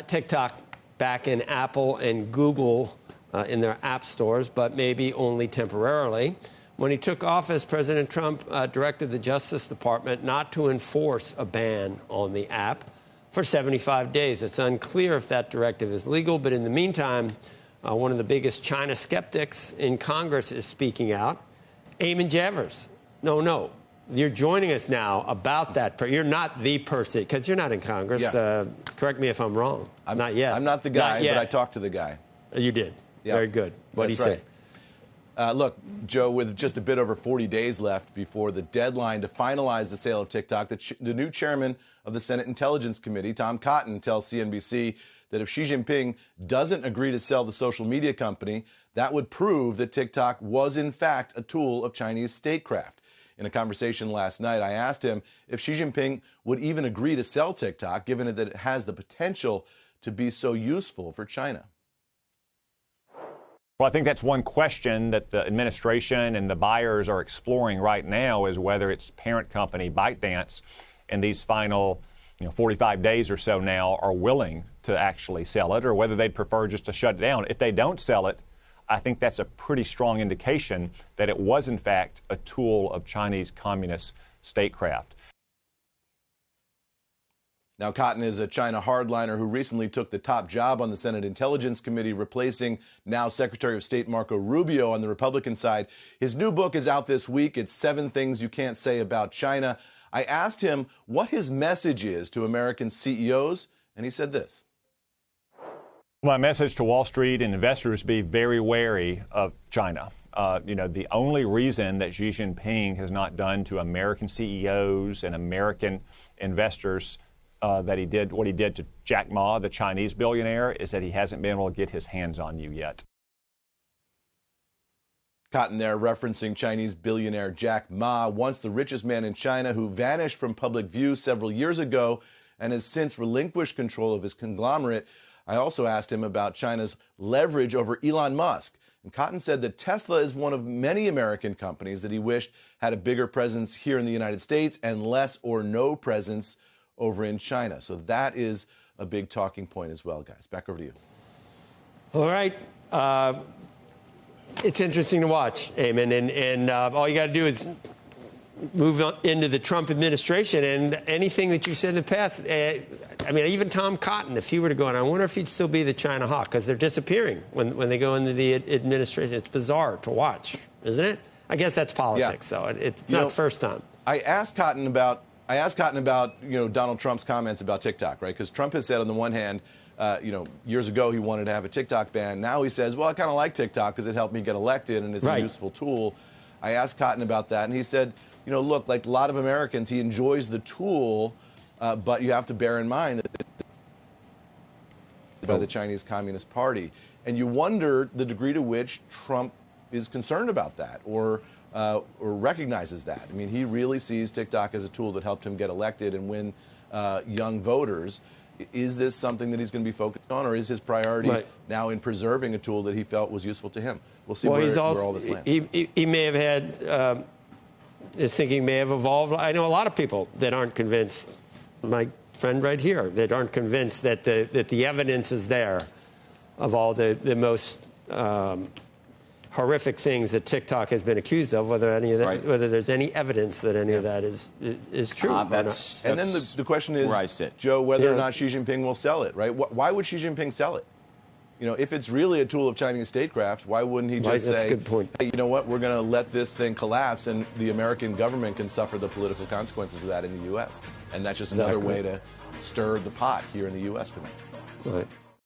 TikTok back in Apple and Google in their app stores, but maybe only temporarily. When he took office, President Trump directed the Justice Department not to enforce a ban on the app for 75 days. It's unclear if that directive is legal, but in the meantime, one of the biggest China skeptics in Congress is speaking out. Eamon Javers. No. You're joining us now about that. You're not the person, because you're not in Congress. Yeah. Correct me if I'm wrong. Not yet. I'm not the guy, but I talked to the guy. You did. Yeah. Very good. What do you say? Look, Joe, with just a bit over 40 days left before the deadline to finalize the sale of TikTok, the new chairman of the Senate Intelligence Committee, Tom Cotton, tells CNBC that if Xi Jinping doesn't agree to sell the social media company, that would prove that TikTok was, in fact, a tool of Chinese statecraft. In a conversation last night, I asked him if Xi Jinping would even agree to sell TikTok, given that it has the potential to be so useful for China. Well, I think that's one question that the administration and the buyers are exploring right now, is whether its parent company, ByteDance, in these final 45 days or so now are willing to actually sell it, or whether they'd prefer just to shut it down. If they don't sell it, I think that's a pretty strong indication that it was, in fact, a tool of Chinese communist statecraft. Now, Cotton is a China hardliner who recently took the top job on the Senate Intelligence Committee, replacing now Secretary of State Marco Rubio on the Republican side. His new book is out this week. It's 7 Things You Can't Say About China. I asked him what his message is to American CEOs, and he said this. My message to Wall Street and investors: be very wary of China. The only reason that Xi Jinping has not done to American CEOs and American investors that he did what he did to Jack Ma, the Chinese billionaire, is that he hasn't been able to get his hands on you yet. Cotton there referencing Chinese billionaire Jack Ma, once the richest man in China, who vanished from public view several years ago and has since relinquished control of his conglomerate. I also asked him about China's leverage over Elon Musk. And Cotton said that Tesla is one of many American companies that he wished had a bigger presence here in the United States and less or no presence over in China. So that is a big talking point as well, guys. Back over to you. All right. It's interesting to watch, Eamon, and all you got to do is move on into the Trump administration, and anything that you said in the past, even Tom Cotton, if he were to go on, I wonder if he'd still be the China hawk, because they're disappearing when they go into the administration. It's bizarre to watch, isn't it? I guess that's politics, so it's not the first time. I asked Cotton about Donald Trump's comments about TikTok, right? Because Trump has said on the one hand, years ago he wanted to have a TikTok ban. Now he says, well, I kind of like TikTok because it helped me get elected and it's a useful tool. I asked Cotton about that, and he said, look, like a lot of Americans, he enjoys the tool, but you have to bear in mind that it's by the Chinese Communist Party. And you wonder the degree to which Trump is concerned about that or recognizes that. I mean, he really sees TikTok as a tool that helped him get elected and win young voters. Is this something that he's going to be focused on, or is his priority now in preserving a tool that he felt was useful to him? We'll see where all this lands. He may have had, his thinking may have evolved. I know a lot of people that aren't convinced, my friend right here, that aren't convinced that the evidence is there of all the most horrific things that TikTok has been accused of, whether there's any evidence that any of that is true. And then the question is, where I sit, Joe, whether or not Xi Jinping will sell it, right? Why would Xi Jinping sell it? If it's really a tool of Chinese statecraft, why wouldn't he just say, a good point. Hey, you know what, we're going to let this thing collapse and the American government can suffer the political consequences of that in the U.S. And that's just another way to stir the pot here in the U.S. for them. Right.